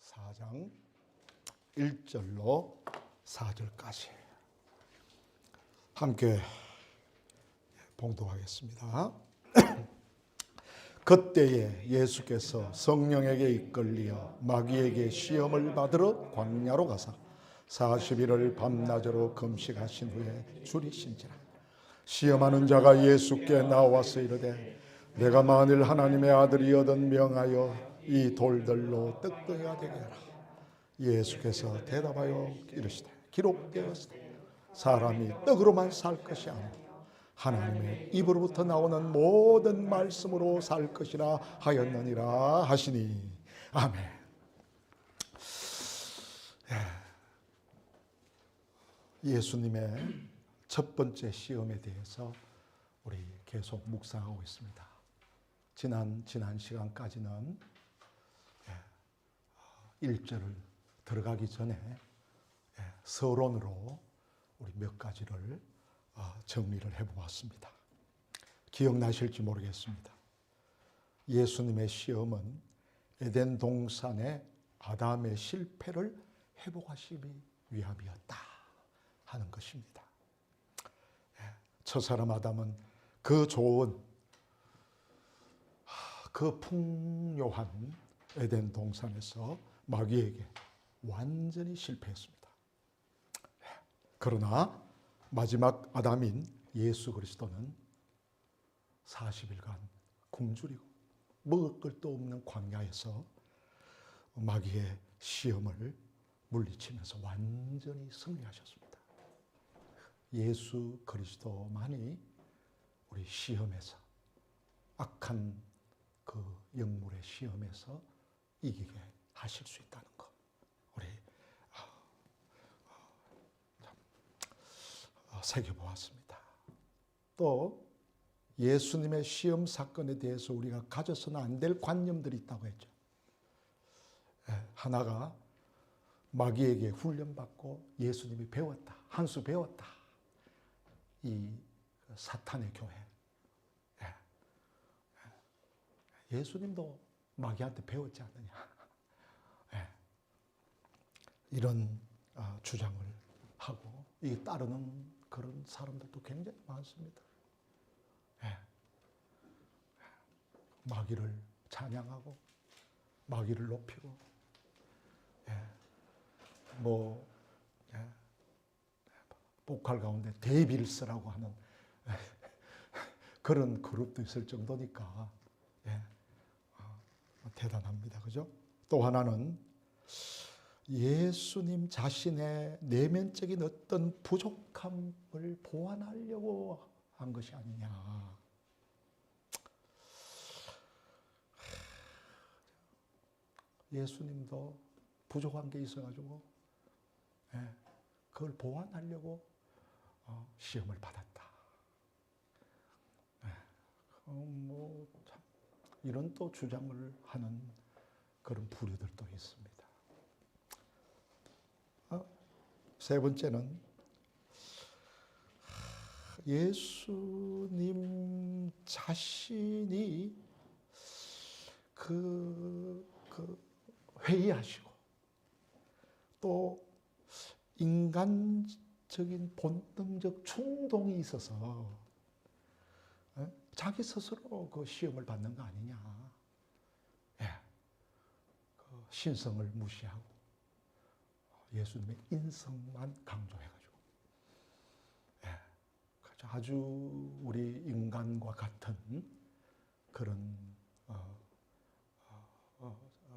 4장 1절로 4절까지 함께 봉독하겠습니다. 그때에 예수께서 성령에게 이끌리어 마귀에게 시험을 받으러 광야로 가사 40일을 밤낮으로 금식하신 후에 줄이신지라. 시험하는 자가 예수께 나와서 이르되 내가 만일 하나님의 아들이거든 명하여 이 돌들로 떡덩이가 되게 하라. 예수께서 대답하여 이르시되 기록되었으되 사람이 떡으로만 살 것이 아니라 하나님의 입으로부터 나오는 모든 말씀으로 살 것이라 하였느니라 하시니. 아멘. 예수님의 첫 번째 시험에 대해서 우리 계속 묵상하고 있습니다. 지난 시간까지는 1절을 들어가기 전에 서론으로 우리 몇 가지를 정리를 해보았습니다. 기억나실지 모르겠습니다. 예수님의 시험은 에덴 동산의 아담의 실패를 회복하시기 위함이었다 하는 것입니다. 첫사람 아담은 그 좋은, 그 풍요한 에덴 동산에서 마귀에게 완전히 실패했습니다. 그러나 마지막 아담인 예수 그리스도는 40일간 굶주리고 먹을 것도 없는 광야에서 마귀의 시험을 물리치면서 완전히 승리하셨습니다. 예수 그리스도만이 우리 시험에서, 악한 그 영물의 시험에서 이기게 하실 수 있다는 것, 우리 새겨보았습니다. 또 예수님의 시험 사건에 대해서 우리가 가져서는 안 될 관념들이 있다고 했죠. 하나가 마귀에게 훈련받고 예수님이 배웠다, 한 수 배웠다. 이 사탄의 교회. 예수님도 마귀한테 배웠지 않느냐. 이런 주장을 하고 이 따르는 그런 사람들도 굉장히 많습니다. 마귀를 찬양하고 마귀를 높이고 보컬 가운데 데이빌스라고 하는 그런 그룹도 있을 정도니까 대단합니다. 그죠? 또 하나는 예수님 자신의 내면적인 어떤 부족함을 보완하려고 한 것이 아니냐. 예수님도 부족한 게 있어가지고 그걸 보완하려고 시험을 받았다. 참 이런 또 주장을 하는 그런 부류들도 있습니다. 세 번째는 예수님 자신이 회의하시고 또 인간적인 본능적 충동이 있어서 자기 스스로 그 시험을 받는 거 아니냐. 그 신성을 무시하고 예수님의 인성만 강조해가지고 아주 우리 인간과 같은 그런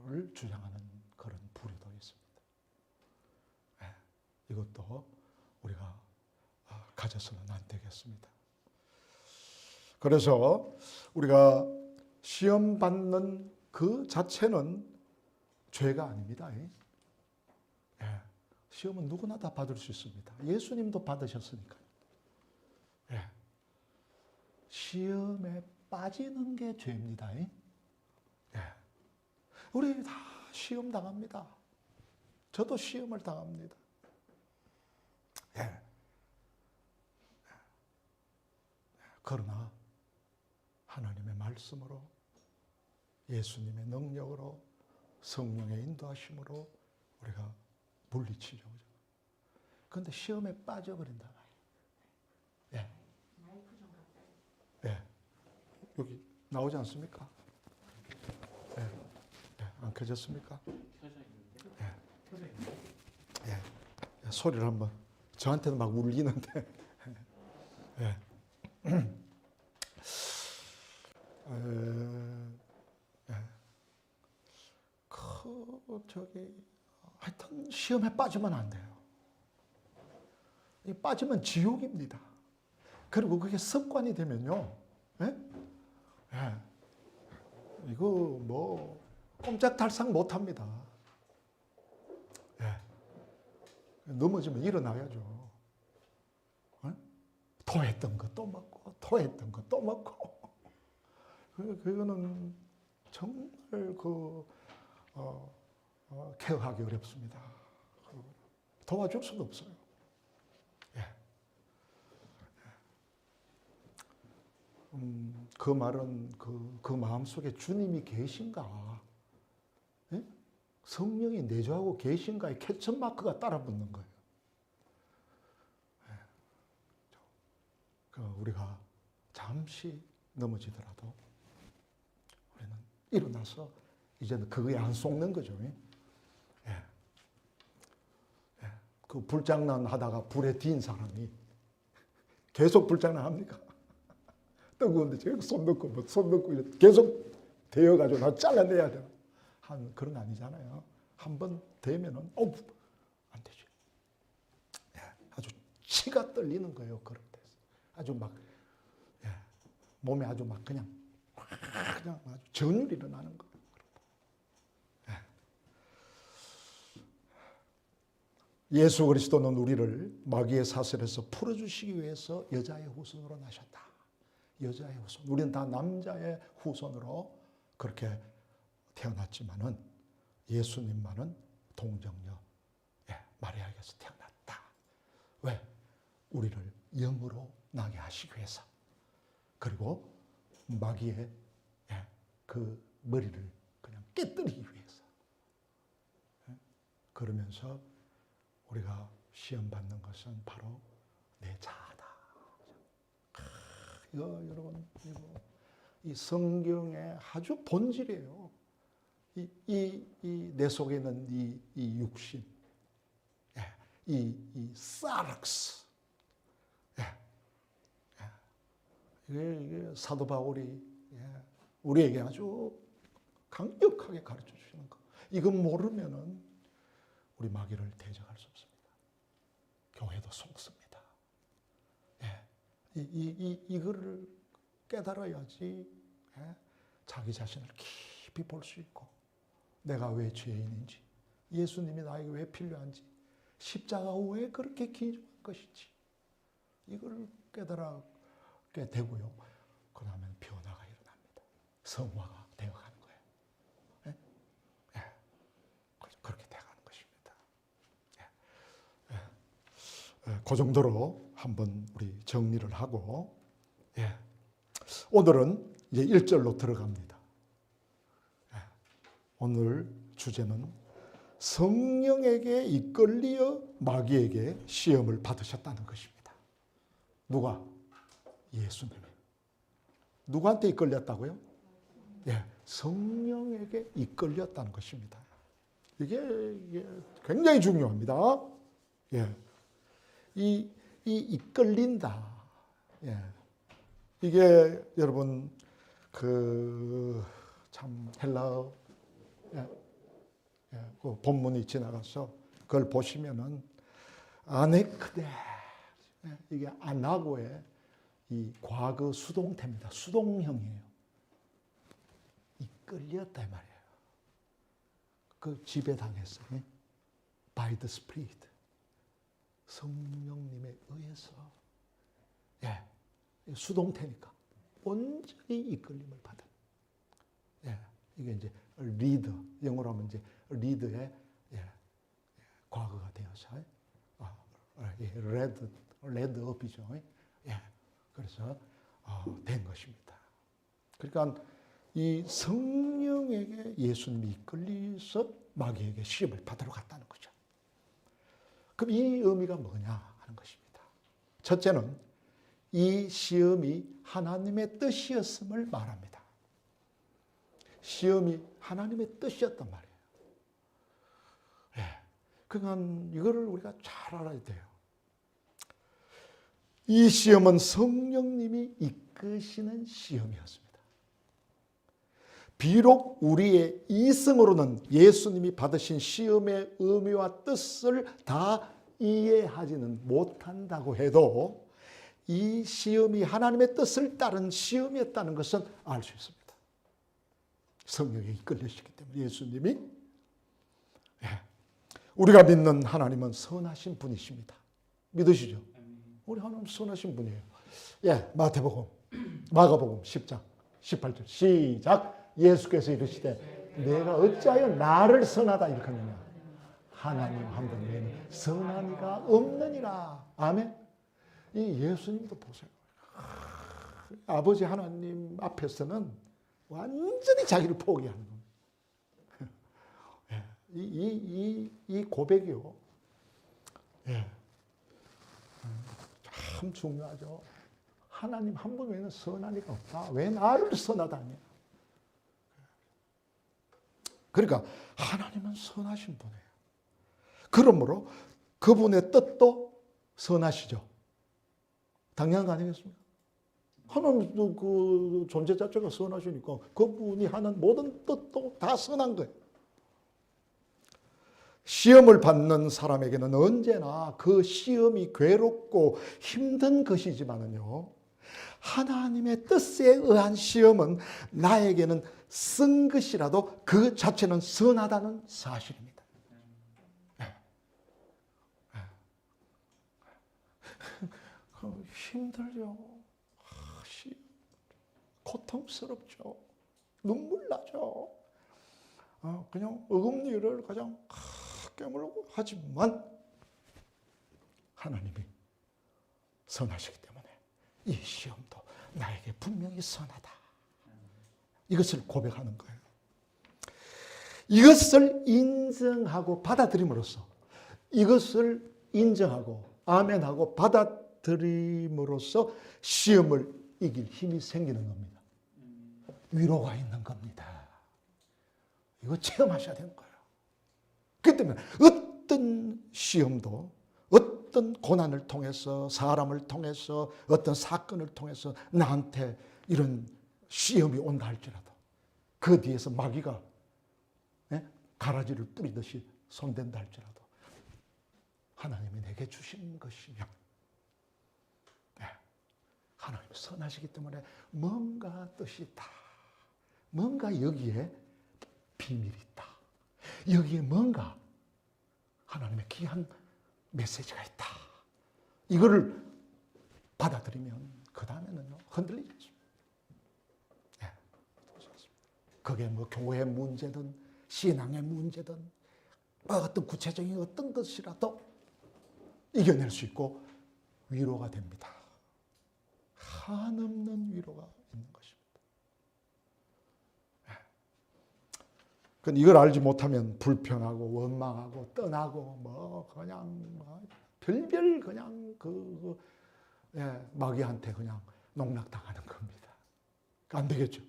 를 주장하는 그런 부류도 있습니다. 이것도 우리가 가져서는 안 되겠습니다. 그래서 우리가 시험 받는 그 자체는 죄가 아닙니다. 시험은 누구나 다 받을 수 있습니다. 예수님도 받으셨으니까. 시험에 빠지는 게 죄입니다. 우리 다 시험 당합니다. 저도 시험을 당합니다. 그러나 하나님의 말씀으로 예수님의 능력으로 성령의 인도하심으로 우리가 물리치죠. 그런데 시험에 빠져버린다. 예. 예. 여기 나오지 않습니까? 예. 예. 안 켜졌습니까? 예. 예. 예. 소리를 한번. 저한테는 막 울리는데. 예. 하여튼 시험에 빠지면 안 돼요. 빠지면 지옥입니다. 그리고 그게 습관이 되면요, 예? 예. 이거 뭐 꼼짝달싹 못합니다. 예. 넘어지면 일어나야죠. 예? 토했던 거 또 먹고, 토했던 거 또 먹고. 그거는 정말 케어하기 어렵습니다. 도와줄 수도 없어요. 예. 그 말은 그 마음속에 주님이 계신가, 예? 성령이 내주하고 계신가의 캐치 마크가 따라붙는 거예요. 예. 우리가 잠시 넘어지더라도 우리는 일어나서 이제는 그거에 안 속는 거죠. 예. 예. 그 불장난 하다가 불에 딘 사람이 계속 불장난 합니까? 뜨거운데 제가 손 넣고 계속 데여가지고 나 잘라내야 되나? 그런 거 아니잖아요. 한번 되면은, 안 되죠. 예. 아주 치가 떨리는 거예요. 그럴 때. 아주 막, 예. 몸에 아주 막 그냥 아주 전율이 일어나는 거예요. 예수 그리스도는 우리를 마귀의 사슬에서 풀어주시기 위해서 여자의 후손으로 나셨다. 여자의 후손. 우리는 다 남자의 후손으로 그렇게 태어났지만은 예수님만은 동정녀 마리아에게서 태어났다. 왜? 우리를 영으로 나게 하시기 위해서. 그리고 마귀의 그 머리를 그냥 깨뜨리기 위해서. 그러면서 우리가 시험 받는 것은 바로 내 자아다. 이거 여러분, 이 성경의 아주 본질이에요. 내 속에 있는 이 육신, 이 사락스. 이게 사도 바울이 우리에게 아주 강력하게 가르쳐 주시는 거. 이건 모르면은 우리 마귀를 대적할 수 없습니다. 교회도 속습니다. 이거를 깨달아야지 자기 자신을 깊이 볼 수 있고 내가 왜 죄인인지 예수님이 나에게 왜 필요한지 십자가가 왜 그렇게 귀중한 것인지 이걸 깨달게 되고요. 그 다음에 변화가 일어납니다. 성화가 되어가는 거예요. 그렇게 되어가는 것입니다. 그 정도로 한번 우리 정리를 하고 오늘은 이제 1절로 들어갑니다. 오늘 주제는 성령에게 이끌리어 마귀에게 시험을 받으셨다는 것입니다. 누가? 예수님이. 누구한테 이끌렸다고요? 성령에게 이끌렸다는 것입니다. 이게 굉장히 중요합니다. 이 이끌린다. 이게 여러분 참 헬라어 그 본문이 지나가서 그걸 보시면은 아네크데 이게 아나고의 이 과거 수동태입니다. 수동형이에요. 이끌렸다 이 말이에요. 그 지배당했어요. By the Spirit. 성령님에 의해서 수동태니까 온전히 이끌림을 받은 이게 이제 리더 영어로 하면 이제 리더의 과거가 되어서 레드업이죠. 그래서 된 것입니다. 그러니까 이 성령에게 예수님이 이끌려서 마귀에게 시험을 받으러 갔다는 거죠. 그럼 이 의미가 뭐냐 하는 것입니다. 첫째는 이 시험이 하나님의 뜻이었음을 말합니다. 시험이 하나님의 뜻이었단 말이에요. 예. 그러니까 이거를 우리가 잘 알아야 돼요. 이 시험은 성령님이 이끄시는 시험이었습니다. 비록 우리의 이성으로는 예수님이 받으신 시험의 의미와 뜻을 다 이해하지는 못한다고 해도 이 시험이 하나님의 뜻을 따른 시험이었다는 것은 알 수 있습니다. 성령에 이끌리시기 때문에 예수님이, 예, 우리가 믿는 하나님은 선하신 분이십니다. 믿으시죠? 우리 하나님 선하신 분이에요. 예, 마가복음 10장 18절 시작. 예수께서 이르시되 내가 어찌하여 나를 선하다 이렇게 하느냐. 하나님 한 분 외에는 선한 이가 없느니라. 아멘. 이 예수님도 보세요. 아버지 하나님 앞에서는 완전히 자기를 포기하는 겁니다. 이 고백이요. 예. 참 중요하죠. 하나님 한 분 외에는 선한 이가 없다. 왜 나를 선하다 하냐. 그러니까 하나님은 선하신 분이에요. 그러므로 그분의 뜻도 선하시죠. 당연한 거 아니겠습니까? 하나님도 그 존재 자체가 선하시니까 그분이 하는 모든 뜻도 다 선한 거예요. 시험을 받는 사람에게는 언제나 그 시험이 괴롭고 힘든 것이지만은요, 하나님의 뜻에 의한 시험은 나에게는 쓴 것이라도 그 자체는 선하다는 사실입니다. 힘들죠. 고통스럽죠. 눈물 나죠. 그냥 어금니를 가장 깨물고 하지만 하나님이 선하시기 때문에 이 시험도 나에게 분명히 선하다. 이것을 고백하는 거예요. 이것을 인정하고 받아들임으로써, 이것을 인정하고 아멘하고 받아들임으로써 시험을 이길 힘이 생기는 겁니다. 위로가 있는 겁니다. 이거 체험하셔야 되는 거예요. 그렇기 때문에 어떤 시험도, 어떤 고난을 통해서, 사람을 통해서, 어떤 사건을 통해서 나한테 이런 시험이 온다 할지라도 그 뒤에서 마귀가 가라지를 뿌리듯이 손댄다 할지라도 하나님이 내게 주신 것이며, 하나님이 선하시기 때문에 뭔가 뜻이 있다. 뭔가 여기에 비밀이 있다. 여기에 뭔가 하나님의 귀한 메시지가 있다. 이거를 받아들이면 그 다음에는 흔들리지 않습니다. 그게 뭐 교회의 문제든 신앙의 문제든 어떤 구체적인 어떤 것이라도 이겨낼 수 있고 위로가 됩니다. 한없는 위로가 있는 것입니다. 그건 이걸 알지 못하면 불평하고 원망하고 떠나고 뭐 그냥 별별 그냥 마귀한테 그냥 농락당하는 겁니다. 안 되겠죠.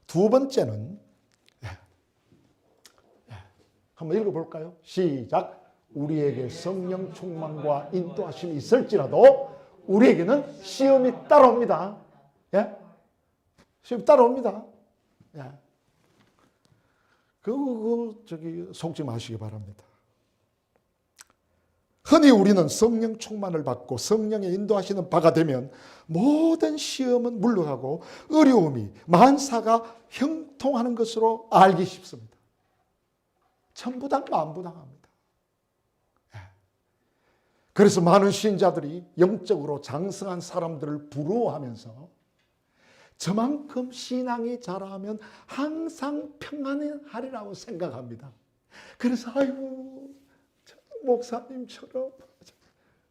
두 번째는 한번 읽어볼까요? 시작. 우리에게 성령 충만과 인도하심이 있을지라도 우리에게는 시험이 따라옵니다. 시험이 따라옵니다. 속지 마시기 바랍니다. 흔히 우리는 성령 충만을 받고 성령의 인도하시는 바가 되면 모든 시험은 물러가고 어려움이, 만사가 형통하는 것으로 알기 쉽습니다. 천부당 만부당합니다. 그래서 많은 신자들이 영적으로 장성한 사람들을 부러워하면서 저만큼 신앙이 자라면 항상 평안하리라고 생각합니다. 그래서 아이고 목사님처럼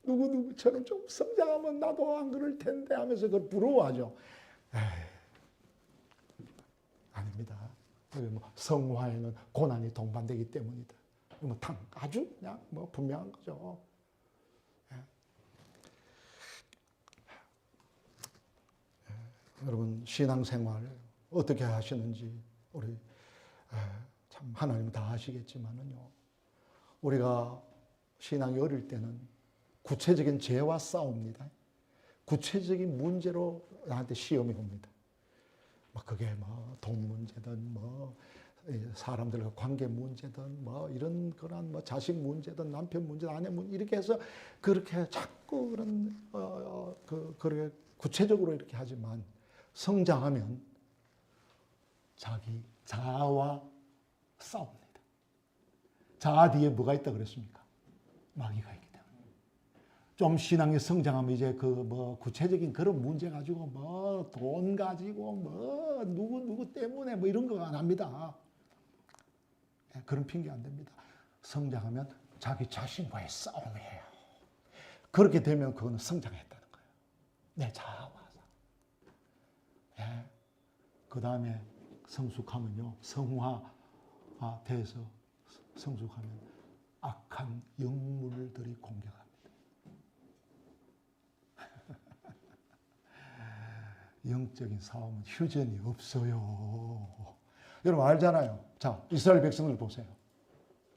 누구누구처럼 좀 성장하면 나도 안 그럴 텐데 하면서 그걸 부러워하죠. 아닙니다. 성화에는 고난이 동반되기 때문이다. 아주 그냥 분명한 거죠. 여러분 신앙생활 어떻게 하시는지 우리 참 하나님 다 아시겠지만은요. 우리가 신앙이 어릴 때는 구체적인 죄와 싸웁니다. 구체적인 문제로 나한테 시험이 옵니다. 그게 돈 문제든 사람들과 관계 문제든 이런 그런 자식 문제든 남편 문제든 아내 문제 이렇게 해서 그렇게 자꾸 그렇게 구체적으로 이렇게 하지만 성장하면 자기 자아와 싸웁니다. 자아 뒤에 뭐가 있다 그랬습니까? 마귀가 있기 때문에. 좀 신앙이 성장하면 이제 구체적인 그런 문제 가지고 돈 가지고 누구 때문에 이런 거 안 합니다. 그런 핑계 안 됩니다. 성장하면 자기 자신과의 싸움이에요. 그렇게 되면 그거는 성장했다는 거예요. 내 자아와. 그 다음에 성숙하면요. 성화돼서 성숙하면 악한 영물들이 공격합니다. 영적인 싸움은 휴전이 없어요. 여러분 알잖아요. 자, 이스라엘 백성들 보세요.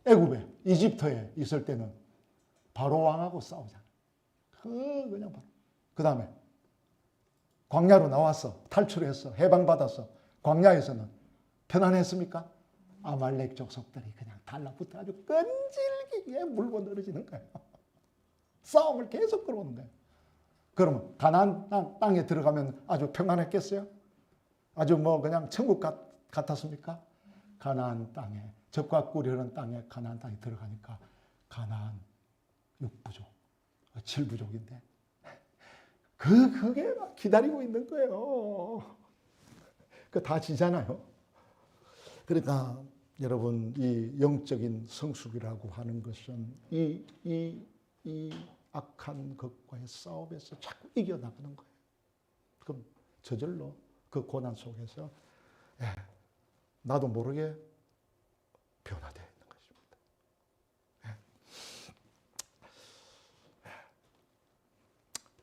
애굽에, 이집트에 있을 때는 바로 왕하고 싸우잖아요. 그냥 바로. 그 다음에 광야로 나왔어. 탈출했어. 해방받았어. 광야에서는 편안했습니까? 아말렉 족속들이 그냥 달라붙어 아주 끈질기게 물고 늘어지는 거예요. 싸움을 계속 끌어오는 거예요. 그러면 가나안 땅에 들어가면 아주 평안했겠어요? 아주 그냥 천국 같았습니까? 가나안 땅에, 젖과 꿀이 흐르는 땅에 가나안 땅에 들어가니까 가나안 6부족, 7부족인데 그게 막 기다리고 있는 거예요. 다 지잖아요. 그러니까 여러분 이 영적인 성숙이라고 하는 것은 이 악한 것과의 싸움에서 자꾸 이겨나가는 거예요. 그럼 저절로 그 고난 속에서 나도 모르게 변화되어 있는 것입니다.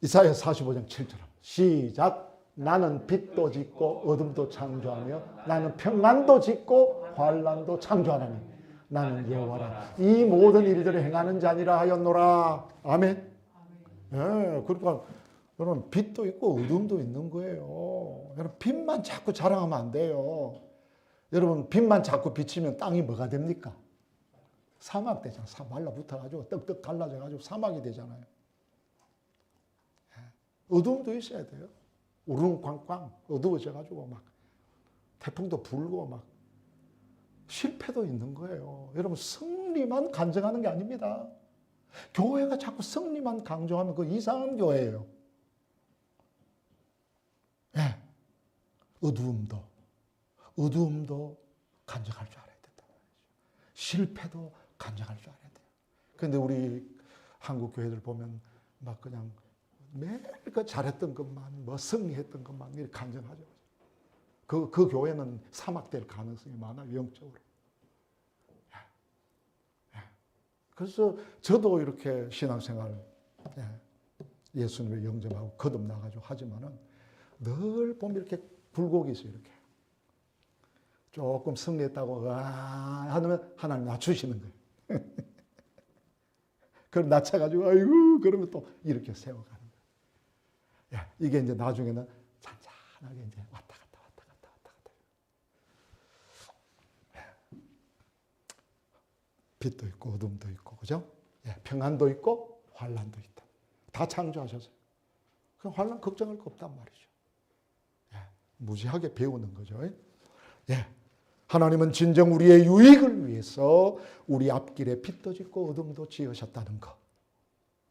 이사야 45장 7절 시작. 나는 빛도 짓고 어둠도 창조하며 나는 평안도 짓고 환난도 창조하나니 나는 여호와라. 이 모든 일들을 행하는 자니라 하였노라. 아멘. 그러니까 여러분 빛도 있고 어둠도 있는 거예요. 여러분 빛만 자꾸 자랑하면 안 돼요. 여러분 빛만 자꾸 비치면 땅이 뭐가 됩니까? 사막 되잖아. 말라붙어가지고 떡떡 갈라져가지고 사막이 되잖아요. 어둠도 있어야 돼요. 우르릉꽝꽝 어두워져가지고 막 태풍도 불고 막 실패도 있는 거예요. 여러분 승리만 간증하는 게 아닙니다. 교회가 자꾸 승리만 강조하면 그 이상한 교회예요. 어두움도 간증할 줄 알아야 된다. 실패도 간증할 줄 알아야 돼요. 그런데 우리 한국 교회들 보면 막 그냥 매일 잘했던 것만, 승리했던 것만 이렇게 간증하죠. 그 교회는 사막될 가능성이 많아요, 영적으로. 그래서 저도 이렇게 신앙생활, 예수님을 영접하고 거듭나가지고 하지만은 늘 보면 이렇게 굴곡이 있어요, 이렇게. 조금 승리했다고, 하면 하나님 낮추시는 거예요. 그럼 낮춰가지고, 아이고, 그러면 또 이렇게 세워가는 거예요. 이게 이제 나중에는 잔잔하게 이제 왔다 갔다. 빛도 있고 어둠도 있고, 그죠? 평안도 있고 환난도 있다. 다 창조하셨어요. 그럼 환난 걱정할 거 없단 말이죠. 무지하게 배우는 거죠. 하나님은 진정 우리의 유익을 위해서 우리 앞길에 빛도 짓고 어둠도 지으셨다는 거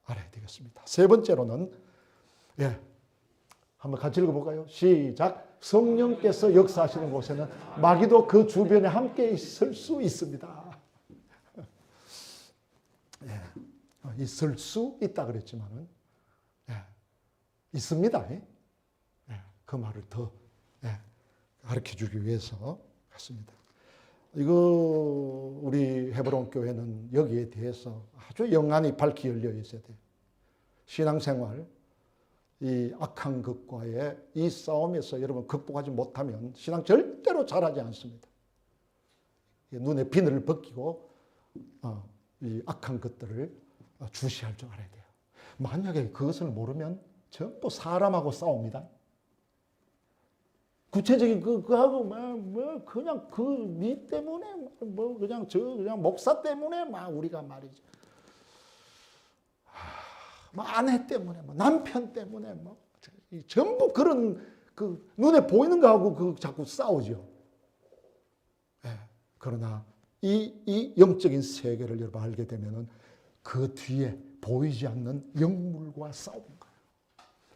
알아야 되겠습니다. 세 번째로는 한번 같이 읽어볼까요? 시작. 성령께서 역사하시는 곳에는 마귀도 그 주변에 함께 있을 수 있습니다. 있을 수 있다 그랬지만은 있습니다. 그 말을 더 가르쳐주기 위해서 갔습니다. 이거 우리 헤브론 교회는 여기에 대해서 아주 영안이 밝히 열려 있어야 돼요. 신앙생활, 이 악한 것과의 이 싸움에서 여러분 극복하지 못하면 신앙 절대로 잘하지 않습니다. 눈에 비늘을 벗기고 이 악한 것들을 주시할 줄 알아야 돼요. 만약에 그것을 모르면 전부 사람하고 싸웁니다. 구체적인 그하고 그냥 니 때문에 그냥 목사 때문에 우리가 말이죠. 아내 때문에 남편 때문에 전부 그런 눈에 보이는 거하고 자꾸 싸우죠. 그러나 이 영적인 세계를 여러분 알게 되면은 그 뒤에 보이지 않는 영물과 싸우는 거예요.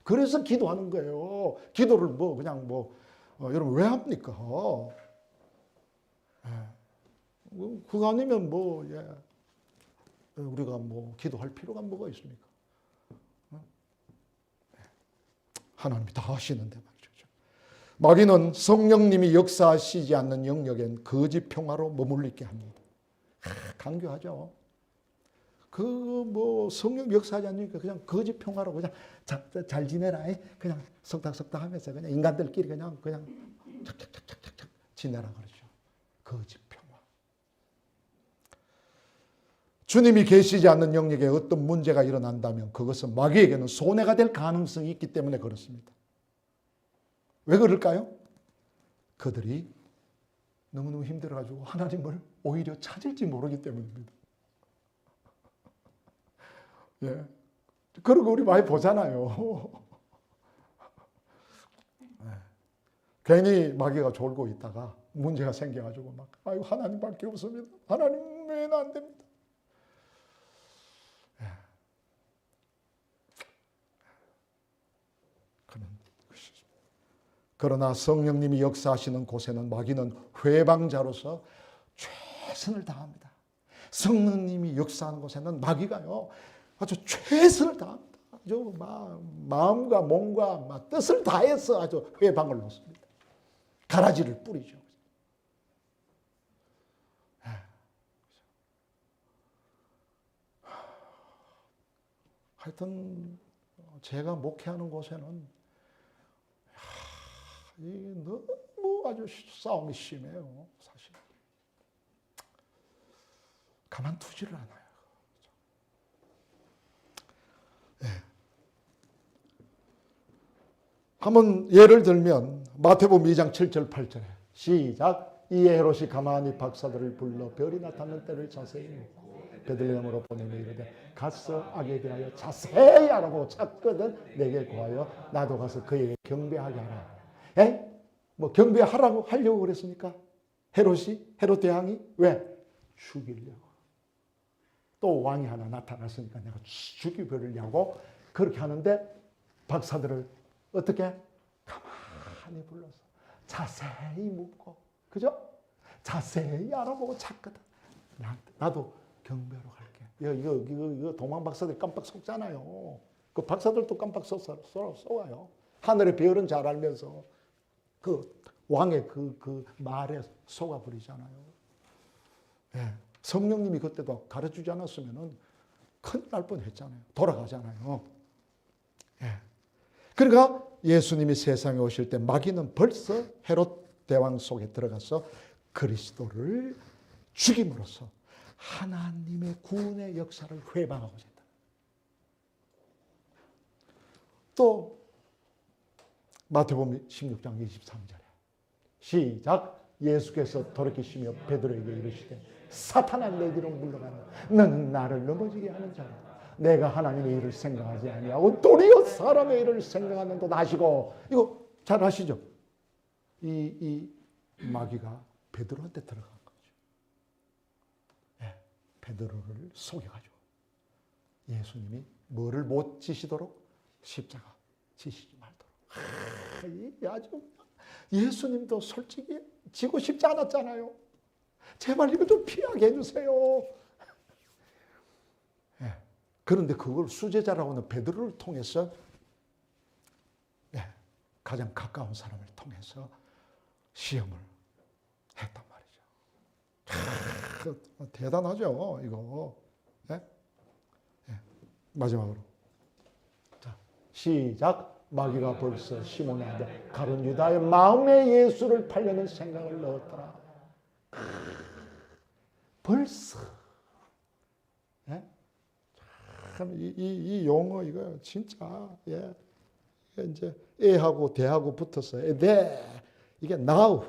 그래서 기도하는 거예요. 기도를 여러분 왜 합니까? 그거 아니면 우리가 기도할 필요가 뭐가 있습니까? 하나님이 다 하시는데 말이죠. 마귀는 성령님이 역사하시지 않는 영역엔 거짓 평화로 머물리게 합니다. 강교하죠. 성령 역사하지 않으니까 그냥 거짓 평화로 그냥 잘 지내라. 그냥 석닥석닥 하면서 그냥 인간들끼리 그냥 착착착착착 지내라 그러죠. 거짓 평화. 주님이 계시지 않는 영역에 어떤 문제가 일어난다면 그것은 마귀에게는 손해가 될 가능성이 있기 때문에 그렇습니다. 왜 그럴까요? 그들이 너무너무 힘들어가지고 하나님을 오히려 찾을지 모르기 때문입니다. 예. 그러고 우리 많이 보잖아요. 괜히 마귀가 졸고 있다가 문제가 생겨가지고 아유 하나님밖에 없습니다. 하나님 외에는 안 됩니다. 그러나 성령님이 역사하시는 곳에는 마귀는 회방자로서 최선을 다합니다. 성령님이 역사하는 곳에는 마귀가요 아주 최선을 다합니다. 아주 마음과 몸과 뜻을 다해서 아주 회방을 놓습니다. 가라지를 뿌리죠. 하여튼 제가 목회하는 곳에는 너무 아주 싸움이 심해요. 사실 가만두지를 않아요. 네. 한번 예를 들면 마태복음 2장 7절 8절에 시작. 이에 헤롯이 가만히 박사들을 불러 별이 나타나는 때를 자세히 묻고 베들레헴으로 보내며 이르되 가서 악에 대하여 자세히 알아보고 찾거든 내게 구하여 나도 가서 그에게 경배하게 하라. 경배하라고 하려고 그랬습니까? 헤롯 대왕이 왜? 죽이려고. 또 왕이 하나 나타났으니까 내가 죽여버리려고 그렇게 하는데 박사들을 어떻게? 가만히 불러서 자세히 묻고, 그죠? 자세히 알아보고 찾거든. 나도 경배로 갈게. 이거 도망 박사들 깜빡 속잖아요. 그 박사들도 깜빡 속아요. 하늘의 별은 잘 알면서 그 왕의 그 말에 속아버리잖아요. 예. 성령님이 그때도 가르쳐주지 않았으면 큰일 날 뻔했잖아요. 돌아가잖아요. 예. 그러니까 예수님이 세상에 오실 때 마귀는 벌써 헤롯 대왕 속에 들어가서 그리스도를 죽임으로써 하나님의 구원의 역사를 회방하고자 했다. 또 마태복음 16장 23절에 시작. 예수께서 돌이키시며 베드로에게 이르시되 사탄아 내 뒤로 물러가라. 너는 나를 넘어지게 하는 자라. 내가 하나님의 일을 생각하지 아니하고 도리어 사람의 일을 생각하는 것 아시고. 이거 잘 아시죠? 이 마귀가 베드로한테 들어간 거죠. 네, 베드로를 속여가지고 예수님이 뭐를 못 지시도록? 십자가 지시지 말도록. 아주 예수님도 솔직히 지고 싶지 않았잖아요. 제발 이거 좀 피하게 해주세요. 네. 그런데 그걸 수제자라고 하는 베드로를 통해서 가장 가까운 사람을 통해서 시험을 했단 말이죠. 대단하죠, 이거. 예? 예. 마지막으로. 자, 시작. 마귀가 벌써 시몬의 아들 가룟 유다의 마음에 예수를 팔려는 생각을 넣었더라. 벌써. 예? 참, 이 용어, 이거 진짜, 예. 이제 애하고 대하고 붙었어요. 이게 now.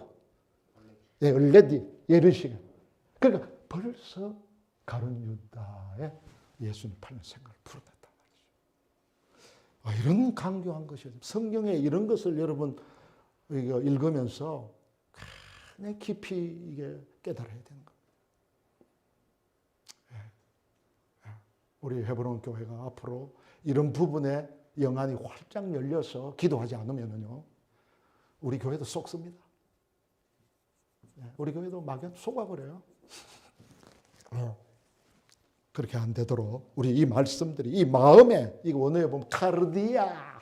예, already. 이런 식으로. 그러니까 벌써 가룟 유다에 예수님 팔는 생각을 풀어냈단 말이죠. 이런 강조한 것이죠. 성경에 이런 것을 여러분 읽으면서 깊이 이게 깨달아야 되는 거예요. 우리 헤브론 교회가 앞으로 이런 부분에 영안이 활짝 열려서 기도하지 않으면요, 우리 교회도 썩습니다. 우리 교회도 막연 속아버려요. 그렇게 안 되도록 우리 이 말씀들이 이 마음에, 이거 원어에 보면 카르디아,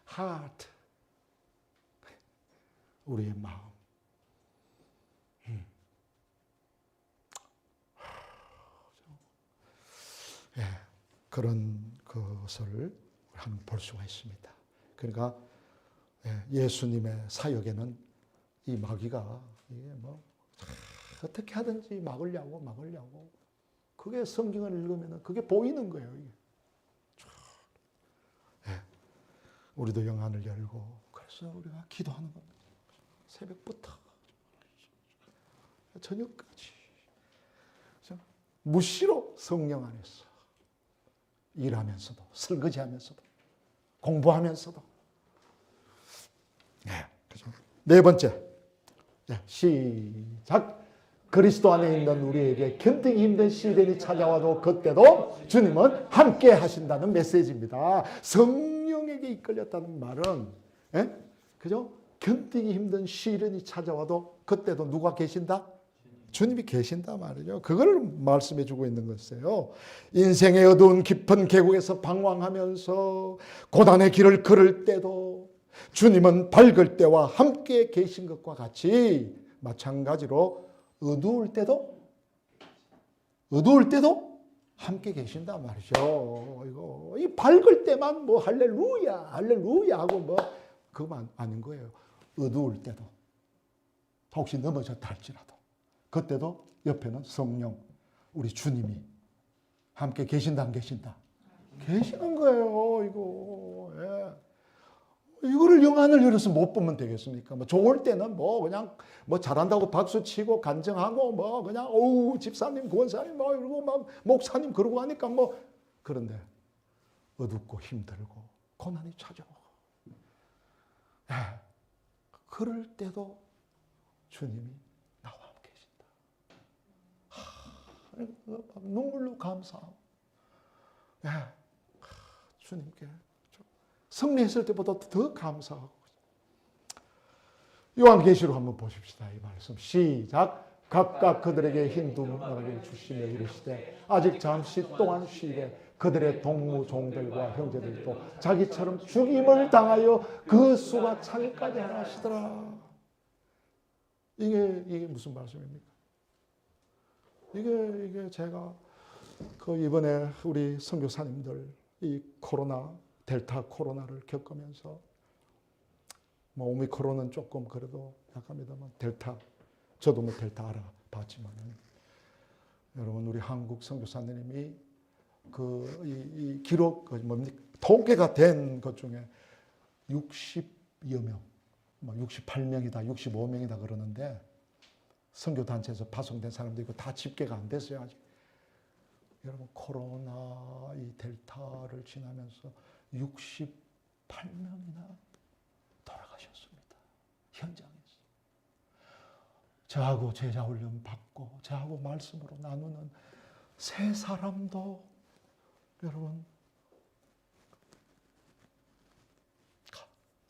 하트, 우리의 마음. 예, 그런 것을 볼 수가 있습니다. 그러니까 예수님의 사역에는 이 마귀가 이게 뭐 어떻게 하든지 막으려고 그게 성경을 읽으면 그게 보이는 거예요. 이게. 예, 우리도 영안을 열고 그래서 우리가 기도하는 겁니다. 새벽부터 저녁까지 무시로 성령 안에서 일하면서도 설거지하면서도 공부하면서도. 네, 그죠? 네 번째, 시작. 그리스도 안에 있는 우리에게 견디기 힘든 시련이 찾아와도 그때도 주님은 함께 하신다는 메시지입니다. 성령에게 이끌렸다는 말은, 그죠? 견디기 힘든 시련이 찾아와도 그때도 누가 계신다? 주님이 계신다 말이죠. 그걸 말씀해 주고 있는 것이에요. 인생의 어두운 깊은 계곡에서 방황하면서 고단의 길을 걸을 때도 주님은 밝을 때와 함께 계신 것과 같이 마찬가지로 어두울 때도 함께 계신다 말이죠. 이거 이 밝을 때만 뭐 할렐루야 하고 뭐 그거만 아닌 거예요. 어두울 때도 혹시 넘어졌다 할지라도 그때도 옆에는 성령, 우리 주님이 함께 계신다, 안 계신다? 계시는 거예요, 이거. 예. 이거를 영안을 열어서 못 보면 되겠습니까? 뭐 좋을 때는 뭐 그냥 뭐 잘한다고 박수 치고 간증하고 뭐 그냥 어우 집사님, 권사님 뭐 이러고 막 목사님 그러고 하니까 뭐 그런데 어둡고 힘들고 고난이 찾아오고. 예. 그럴 때도 주님이 눈물로 감사하고, 주님께 승리했을 때보다 더 감사하고. 요한계시록 한번 보십시다. 이 말씀 시작. 각각 그들에게 흰 두루마리를 주시며 이르시되 아직 잠시 동안 쉬되 그들의 동무 종들과 형제들도 자기처럼 죽임을 당하여 그 수가 차기까지 하시더라. 이게 무슨 말씀입니까? 이게 제가 그 이번에 우리 선교사님들 이 델타 코로나를 겪으면서 뭐 오미크론은 조금 그래도 약합니다만 저도 뭐 델타 알아봤지만은 여러분 우리 한국 선교사님이 이 기록 통계가 된 것 중에 60여 명, 뭐 68명이다, 65명이다 그러는데. 선교단체에서 파송된 사람도 있고 다 집계가 안 됐어요 아직. 여러분 코로나 이 델타를 지나면서 68명이나 돌아가셨습니다. 현장에서. 저하고 제자훈련 받고 저하고 말씀으로 나누는 세 사람도 여러분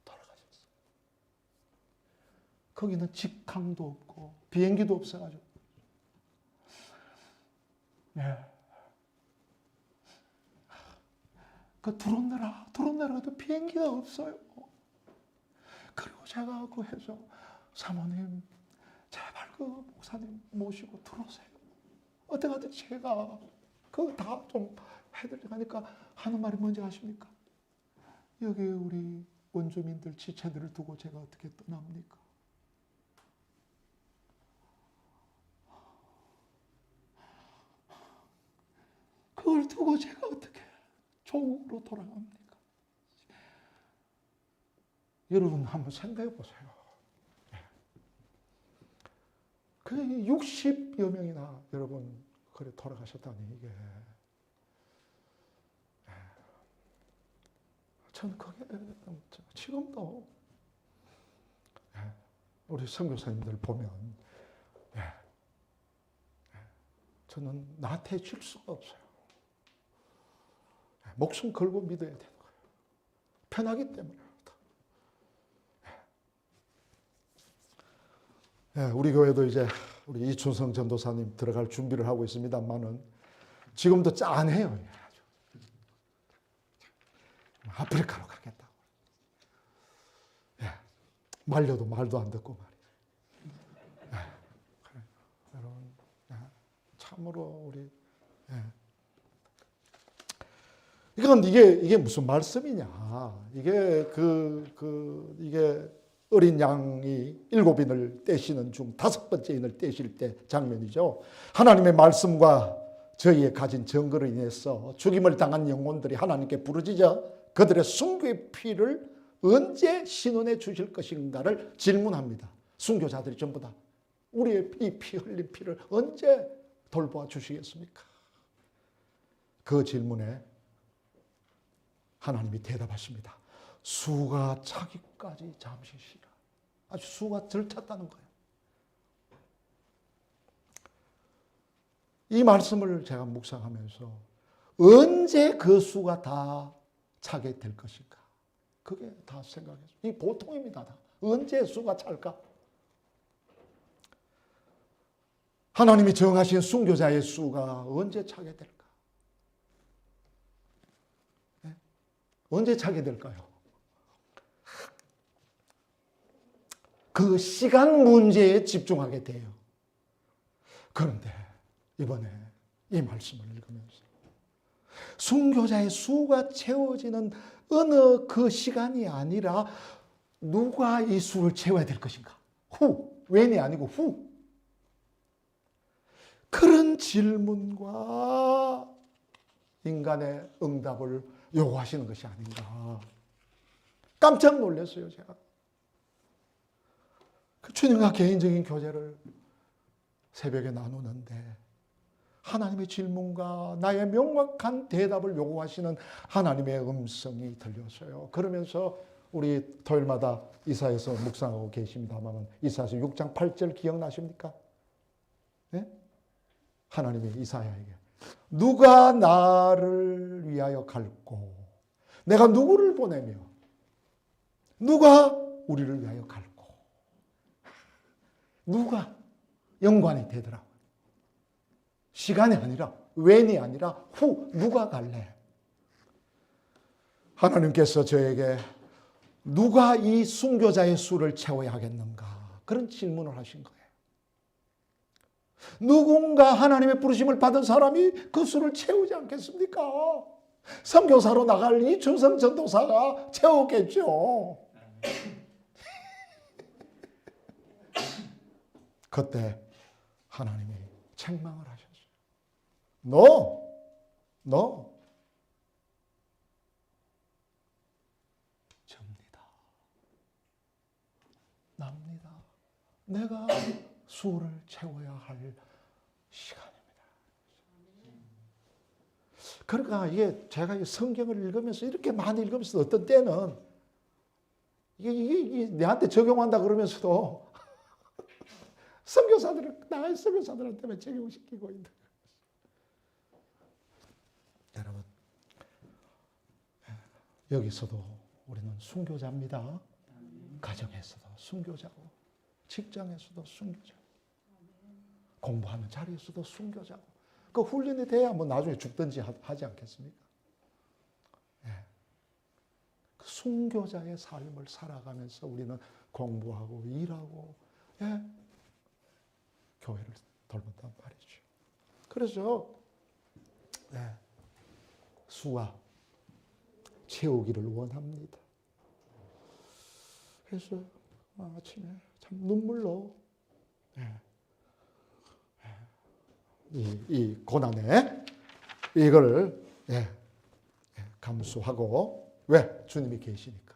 돌아가셨어요. 거기는 직항도 없고 비행기도 없어가지고. 그 드론 내려가도 비행기가 없어요. 그리고 제가 그 해서 사모님 제발 그 목사님 모시고 들어오세요. 어떻게든 제가 그거 다 좀 해드리려고 하니까 하는 말이 뭔지 아십니까? 여기 우리 원주민들 지체들을 두고 제가 어떻게 떠납니까? 그걸 두고 제가 어떻게 조국으로 돌아갑니까? 여러분 한번 생각해 보세요. 그 60여 명이나 여러분 그래 돌아가셨다니 이게 저는 그게 지금도 우리 선교사님들 보면 저는 나태해질 수가 없어요. 목숨 걸고 믿어야 되는 거예요. 편하기 때문에. 우리 교회도 이제 우리 이춘성 전도사님 들어갈 준비를 하고 있습니다만은 지금도 짠해요. 아프리카로 가겠다고. 말려도 말도 안 듣고 말이에요. 여러분, 참으로 우리 이게 무슨 말씀이냐? 이게 이게 어린 양이 7인을 떼시는 중 5번째 인을 떼실 때 장면이죠. 하나님의 말씀과 저희의 가진 증거로 인해서 죽임을 당한 영혼들이 하나님께 부르짖어 그들의 순교의 피를 언제 신원해 주실 것인가를 질문합니다. 순교자들이 전부 다 우리의 피 흘린 피를 언제 돌보아 주시겠습니까? 그 질문에 하나님이 대답하십니다. 수가 차기까지 잠시 쉬라. 아주 수가 들찼다는 거예요. 이 말씀을 제가 묵상하면서 언제 그 수가 다 차게 될 것인가. 그게 다 생각했어요. 이 보통입니다. 다. 언제 수가 찰까? 하나님이 정하신 순교자의 수가 언제 차게 될까? 네? 언제 차게 될까요? 그 시간 문제에 집중하게 돼요. 그런데 이번에 이 말씀을 읽으면서 순교자의 수가 채워지는 어느 그 시간이 아니라 누가 이 수를 채워야 될 것인가? 웬이 아니고 후. 그런 질문과 인간의 응답을 요구하시는 것이 아닌가. 깜짝 놀랐어요, 제가. 그 주님과 개인적인 교제를 새벽에 나누는데 하나님의 질문과 나의 명확한 대답을 요구하시는 하나님의 음성이 들렸어요. 그러면서 우리 토요일마다 이사야서 묵상하고 계십니다만 이사야서 6장 8절 기억나십니까? 네? 하나님이 이사야에게 누가 나를 위하여 갈고 내가 누구를 보내며 누가 우리를 위하여 갈고 누가 연관이 되더라고요. 시간이 아니라 웬이 아니라 누가 갈래? 하나님께서 저에게 누가 이 순교자의 수를 채워야 하겠는가? 그런 질문을 하신 거예요. 누군가 하나님의 부르심을 받은 사람이 그 수를 채우지 않겠습니까? 선교사로 나갈 이춘성 전도사가 채우겠죠. 그때 하나님이 책망을 하셨어요. 너 접니다. 납니다. 내가 수를 채워야 할 시간입니다. 그러니까 이게 제가 성경을 읽으면서 이렇게 많이 읽으면서 어떤 때는 이게 내한테 적용한다 그러면서도 나의 선교사들한테만 적용시키고 있는. 여러분, 여기서도 우리는 순교자입니다. 가정에서도 순교자고, 직장에서도 순교자고, 공부하는 자리에서도 순교자고. 그 훈련이 돼야 뭐 나중에 죽든지 하지 않겠습니까? 순교자의 삶을 살아가면서 우리는 공부하고 일하고 교회를 돌본단 말이죠. 그래서 수와 채우기를 원합니다. 그래서 아침에 참 눈물로 이 고난에 이걸 감수하고 왜? 주님이 계시니까.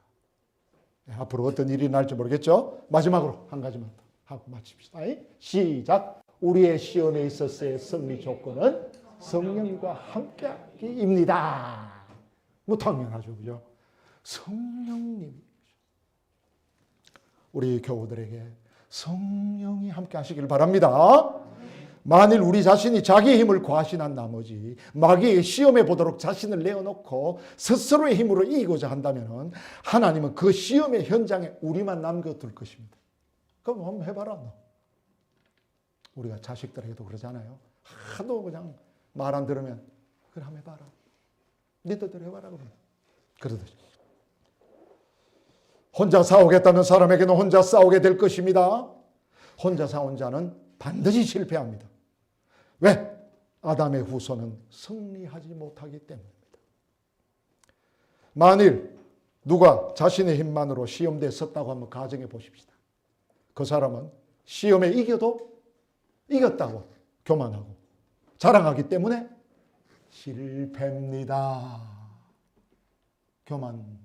앞으로 어떤 일이 날지 모르겠죠? 마지막으로 한 가지만 더 하고 마칩시다. 시작. 우리의 시험에 있어서의 승리 조건은 성령과 함께하기입니다. 뭐 당연하죠, 그죠? 성령님이 우리 교우들에게 성령이 함께하시길 바랍니다. 만일 우리 자신이 자기의 힘을 과신한 나머지 마귀의 시험에 보도록 자신을 내어놓고 스스로의 힘으로 이기고자 한다면 하나님은 그 시험의 현장에 우리만 남겨둘 것입니다. 그럼 한번 해봐라. 너. 우리가 자식들에게도 그러잖아요. 하도 그냥 말 안 들으면 그래 한번 해봐라. 니들대로 해봐라. 그러면 그러듯이 혼자 싸우겠다는 사람에게는 혼자 싸우게 될 것입니다. 혼자 싸운 자는 반드시 실패합니다. 왜? 아담의 후손은 승리하지 못하기 때문입니다. 만일 누가 자신의 힘만으로 시험대에 섰다고 한번 가정해 보십시다. 그 사람은 시험에 이겨도 이겼다고 교만하고 자랑하기 때문에 실패입니다. 교만,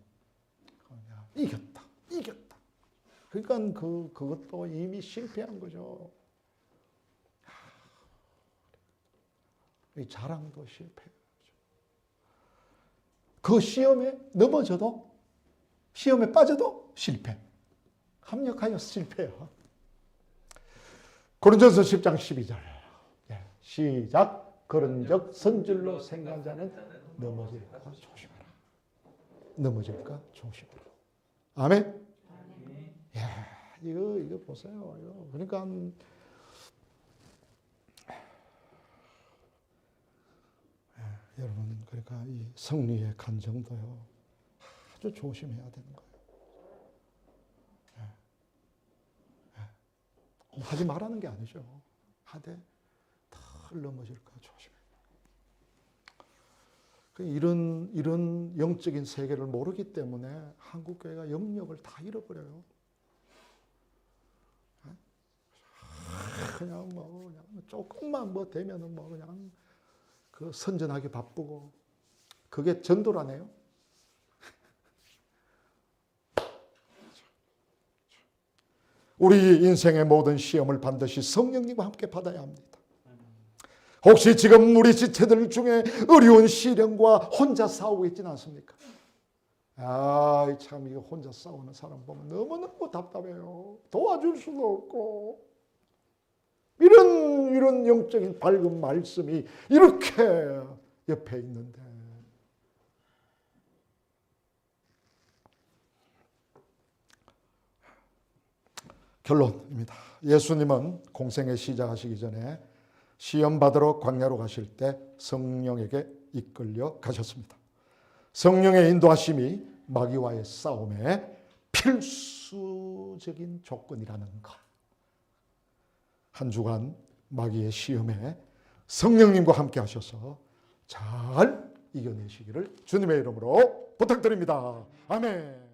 이겼다. 그러니까 그것도 이미 실패한 거죠. 이 자랑도 실패죠. 그 시험에 넘어져도 시험에 빠져도 실패. 합력하여 실패요. 고린도전서 10장 12절. 시작. 그런즉 선줄로 생각한 자는 넘어질까 조심하라. 넘어질까 조심하라. 아멘. 이거 보세요. 그러니까 여러분, 그러니까 이 승리의 간정도요 아주 조심해야 되는 거예요. 하지 말라는 게 아니죠. 하되 덜 넘어질까 조심해. 이런 영적인 세계를 모르기 때문에 한국 교회가 영역을 다 잃어버려요. 그냥 조금만 되면은 그냥 그 선전하기 바쁘고 그게 전도라네요. 우리 인생의 모든 시험을 반드시 성령님과 함께 받아야 합니다. 혹시 지금 우리 지체들 중에 어려운 시련과 혼자 싸우고 있지는 않습니까? 참 이거 혼자 싸우는 사람 보면 너무너무 답답해요. 도와줄 수도 없고 이런 영적인 밝은 말씀이 이렇게 옆에 있는데 결론입니다. 예수님은 공생애 시작하시기 전에 시험 받으러 광야로 가실 때 성령에게 이끌려 가셨습니다. 성령의 인도하심이 마귀와의 싸움의 필수적인 조건이라는 것. 한 주간 마귀의 시험에 성령님과 함께 하셔서 잘 이겨내시기를 주님의 이름으로 부탁드립니다. 아멘.